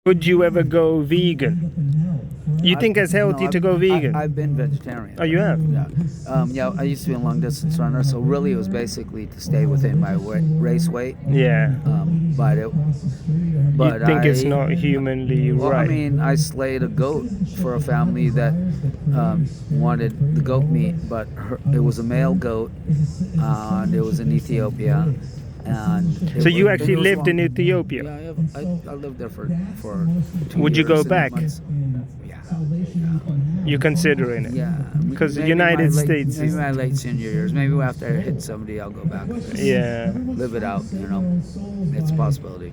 Would you ever go vegan? You think it's healthy to go vegan? I've been vegetarian. Oh, you have? Yeah. I used to be a long distance runner, so really it was basically to stay within my race weight. Yeah. But you think it's not humanly well, right? I mean, I slayed a goat for a family that wanted the goat meat, but it was a male goat, and it was in Ethiopia. And so you actually lived in Ethiopia? Yeah, I lived there for 2 Would you years go and back? months. You considering it? Yeah. Because the Maybe United my late- States Maybe is... my late senior years. Maybe after I hit 70, I'll go back. Yeah. Live it out, It's a possibility.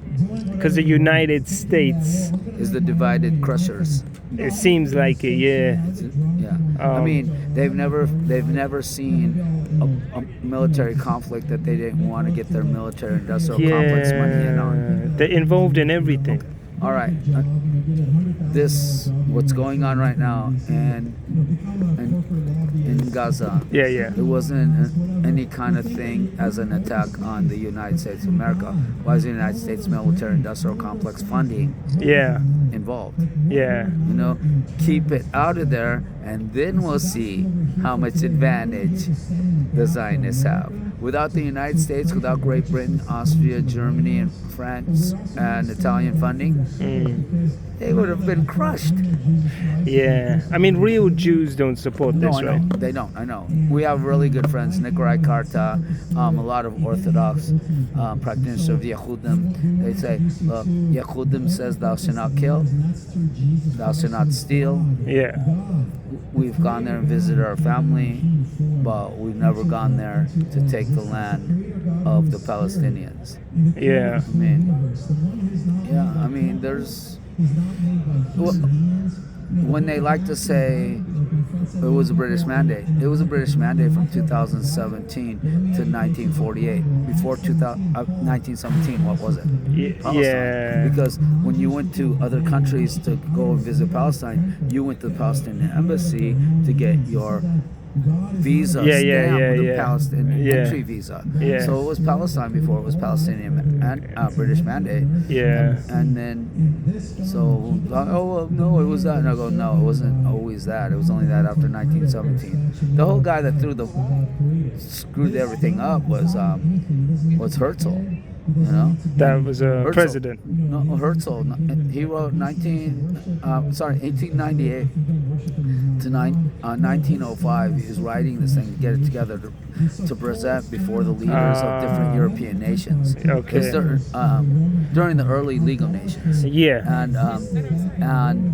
Because the United States... Is the divided crushers. It seems like it, yeah. Yeah. I mean, they've never seen a military conflict that they didn't want to get their military industrial complex money in on. They're involved in everything. All right. What's going on right now in Gaza. Yeah. It wasn't any kind of thing as an attack on the United States of America. Why is the United States military industrial complex funding involved? Yeah. Keep it out of there, and then we'll see how much advantage the Zionists have. Without the United States, without Great Britain, Austria, Germany, and France, and Italian funding, they would have been crushed. Yeah. I mean, real Jews don't support this, I know. right? They don't. I know. We have really good friends, Nikolai Karta, a lot of Orthodox practitioners of Yehudim. They say, look, Yehudim says thou shalt not kill, thou shalt not steal. Yeah. We've gone there and visited our family, but we've never gone there to take the land of the Palestinians. Yeah. I mean, there's... When they like to say it was a British mandate, it was a British mandate from 2017 to 1948. Before 1917, what was it? Palestine. Yeah. Because when you went to other countries to go and visit Palestine, you went to the Palestinian embassy to get your visa stamp with the Palestinian entry visa. Yeah. So it was Palestine before it was Palestinian and British mandate. Yeah. And then, so, no, it was that. And I go, no, it wasn't always that. It was only that after 1917. The whole guy that screwed everything up was Herzl. That was a Herzl. president. No, Herzl. He wrote 1898 to 1905. He was writing this thing to get it together to present before the leaders of different European nations. Okay. It's during the early League of Nations. Yeah. And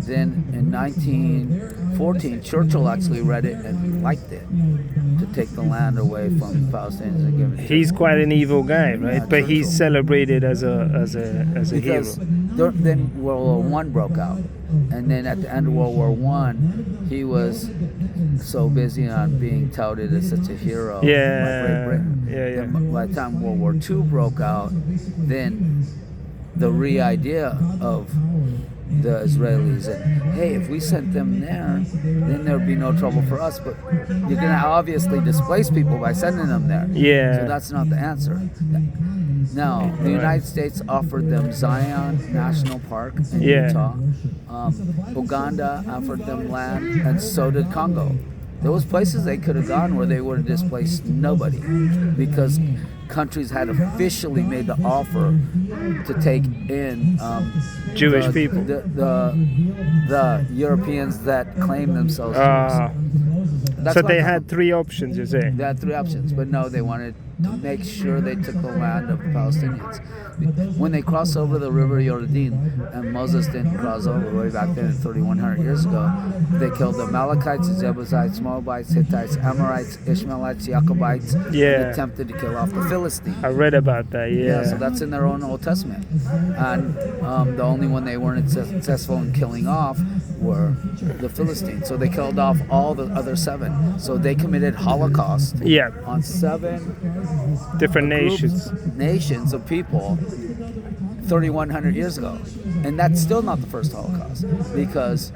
then in 1914, Churchill actually read it and liked it, to take the land away from the Palestinians and give it. He's quite an evil guy, right? Yeah, but Churchill. he's celebrated as a Because hero. then World War I broke out, and then at the end of World War I, he was so busy on being touted as such a hero by Great Britain. Then by the time World War II broke out, then the idea of the Israelis and hey, if we sent them there, then there'd be no trouble for us. But you're gonna obviously displace people by sending them there. Yeah. So that's not the answer. No, the United States offered them Zion National Park in Utah. Uganda offered them land, and so did Congo. There was places they could have gone where they would have displaced nobody, because countries had officially made the offer to take in Jewish people. The Europeans that claim themselves Jews. So they had three options, you say? They had three options, but no, they wanted to make sure they took the land of the Palestinians. When they crossed over the river Jordan, and Moses didn't cross over way back then, 3,100 years ago, they killed the Amalekites, the Jebusites, Moabites, Hittites, Amorites, Ishmaelites, Jacobites, and attempted to kill off the Philistines. I read about that, So that's in their own Old Testament. And the only one they weren't successful in killing off were the Philistines. So they killed off all the other seven. So they committed Holocaust on seven different nations of people 3,100 years ago. And that's still not the first Holocaust, because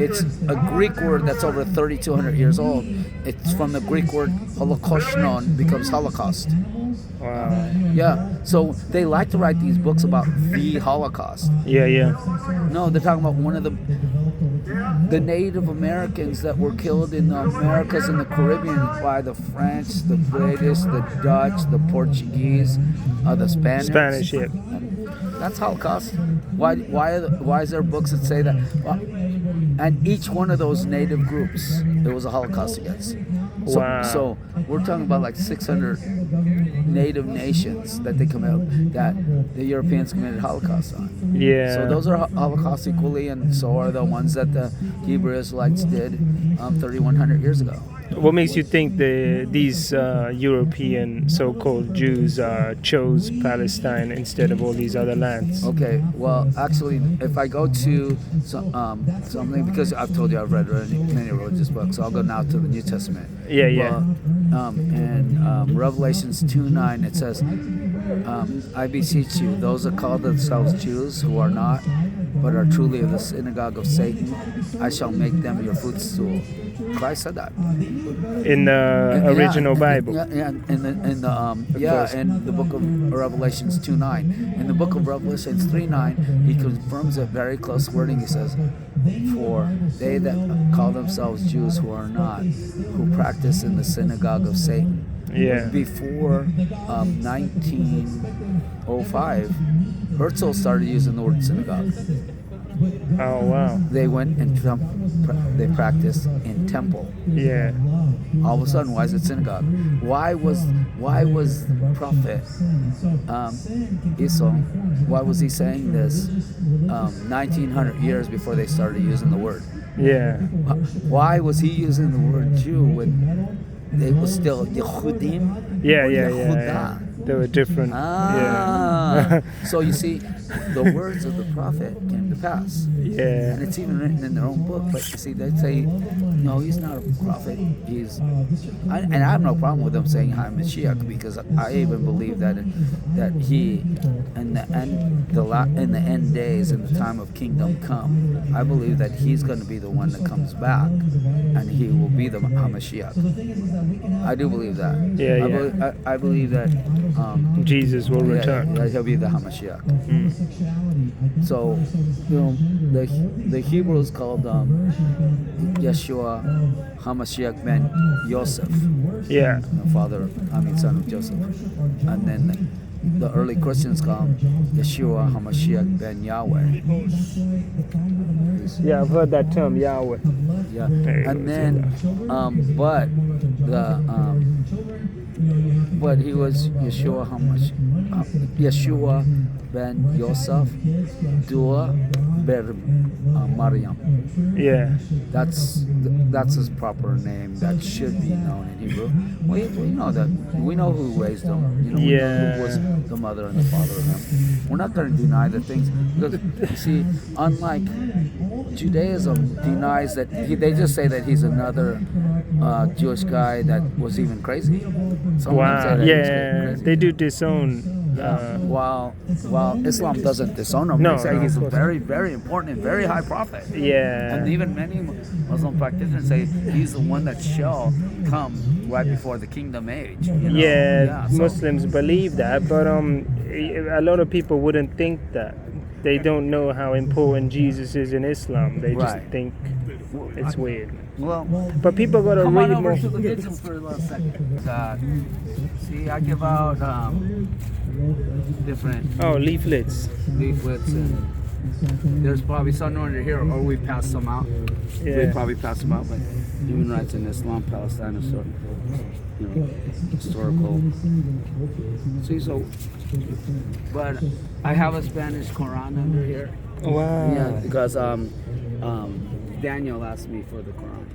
it's a Greek word that's over 3,200 years old. It's from the Greek word holokoshnon, becomes Holocaust. Wow. Yeah, so they like to write these books about the Holocaust. Yeah. No, they're talking about one of the Native Americans that were killed in the Americas and the Caribbean by the French, the British, the Dutch, the Portuguese, the Spanish. Spanish, yeah. That's Holocaust. Why is there books that say that? Well, and each one of those native groups, there was a Holocaust against. So, Wow. So we're talking about like 600 native nations that they that the Europeans committed Holocaust on. Yeah. So those are Holocaust equally, and so are the ones that the Hebrew Israelites did 3,100 years ago. What makes you think these European so-called Jews chose Palestine instead of all these other lands? Okay, well, actually, if I go to something, because I've told you I've read many religious books, so I'll go now to the New Testament. Yeah. Well, in Revelations 2:9, it says, I beseech you, those that call themselves Jews who are not, but are truly of the synagogue of Satan, I shall make them your footstool. Christ said that In the original Bible. Yeah, in the book of Revelations 2:9. In the book of Revelations 3:9, he confirms it very close wording. He says, "For they that call themselves Jews who are not, who practice in the synagogue of Satan." Yeah. Before 1905, Herzl started using the word synagogue. Oh wow. They went and they practiced in temple. Yeah. All of a sudden, why is it synagogue? Why was Prophet Esau? Why was he saying this 1900 years before they started using the word? Yeah. Why was he using the word Jew when they were still Yehudim? Yeah. Yehudah? They were different. Yeah. So you see, the words of the prophet came to pass. Yeah. And it's even written in their own book. But you see, they say, no, he's not a prophet. And I have no problem with them saying Hi Mashiach, because I even believe that he, in the end days, in the time of kingdom come, I believe that he's going to be the one that comes back, and he will be the HaMashiach. I do believe that. Yeah. I believe that Jesus will return. Yeah, he'll be the HaMashiach. So, the Hebrews called Yeshua HaMashiach ben Yosef. Yeah. Son of Joseph. And then the early Christians call him Yeshua HaMashiach ben Yahweh. Yeah, I've heard that term, Yahweh. Yeah. And then, but he was Yeshua ben Yosef Dua ber Maryam. Yeah. That's his proper name. That should be known in Hebrew. We know who raised him. We know who was the mother and the father of him. We're not going to deny the things, because you see, unlike Judaism denies that they just say that he's another Jewish guy that was even crazy. Some of them say that he's crazy. They do disown. While Islam doesn't disown him, they say he's a very, very important and very high prophet. Yeah. And even many Muslim practitioners say he's the one that shall come right before the kingdom age. Muslims believe that, but a lot of people wouldn't think that. They don't know how important Jesus is in Islam. They just think it's weird. Well, but people gotta come read on over more. to the vigil for a little second. See, I give out different leaflets, and there's probably some under here, or we passed some out. We probably passed them out, but human rights in Islam, Palestine, is sort of, historical. See, so, but I have a Spanish Quran under here. Wow. Yeah, because Daniel asked me for the Quran.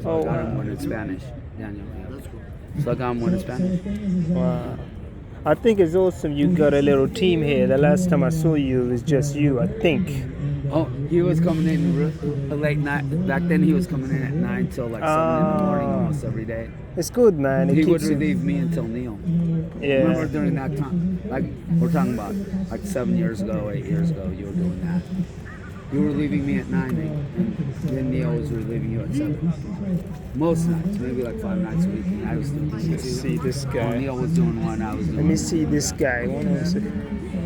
So I got him one in Spanish. Daniel, So I got him one in Spanish. Wow. I think it's awesome you got a little team here. The last time I saw you, it was just you, I think. Oh, he was coming in late night. Back then he was coming in at 9 till like 7 in the morning almost every day. It's good, man. He would relieve me until Neil. Yeah. Remember during that time? Like, we're talking about like 7 years ago, 8 years ago, you were doing that. You were leaving me at 9, and then Neil was relieving you at 7. Most nights, maybe like 5 nights a week. And I was doing Let's see this guy. Neil was doing one, I was doing one. Let me see this guy.